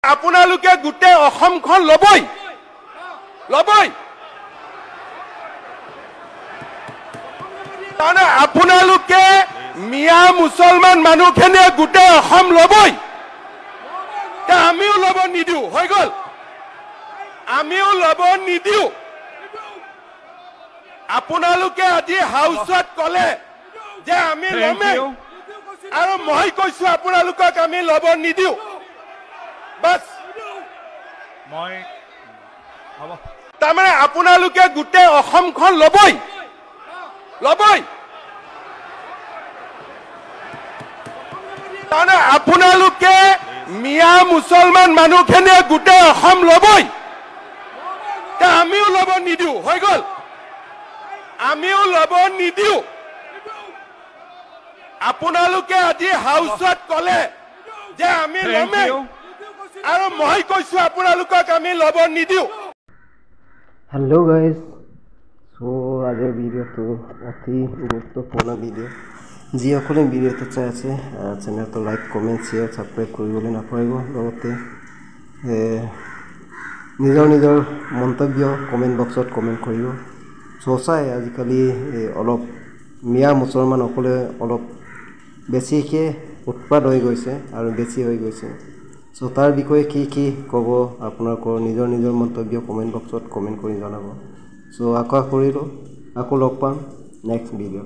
আপোনালোকে গোটেই অসমখন লবই তাৰমানে আপোনালোকে মিয়া মুছলমান মানুহখিনিয়ে গোটেই অসম লবই আমিও লব নিদিও হৈ গল আমিও লব নিদিও আপোনালোকে আজি হাউচত কলে যে আমি লমে আৰু মই কৈছো আপোনালোকক আমি লব নিদিও বাস মই হ'ব তাৰমানে আপোনালোকে গোটেই অসমখন লবই তাৰমানে আপোনালোকে মিয়া মুছলমান মানুহখিনিয়ে গোটেই অসম লবই আমিও লব নিদিও হৈ গল আমিও লব নিদিও আপোনালোকে আজি হাউচত কলে যে আমি লমে আৰু মই কৈছো আপোনালোকক আমি লব নিদিও हेलो गाइस सो आज भिडिओ तो अति गुरुत्वपूर्ण भिडिओ जी भिडिओ तो चाहे चैनल तो लाइक कमेंट शेयर सबसक्राइब कर नापाहरिब निजर निजर मंतव्य कमेंट बक्सत कमेंट करिब सचाई आजिकाली अलप मिया मुसलमान सकले अलप बेसिके उत्पाद हो गई और बेसि हो गई सो तार विषय कि कब आपनालोकर निजर निजर मंतव्य कमेंट बक्सत कमेंट कर जनाब सो आशा करिलो आको लग पाम नेक्स्ट भिडिओ।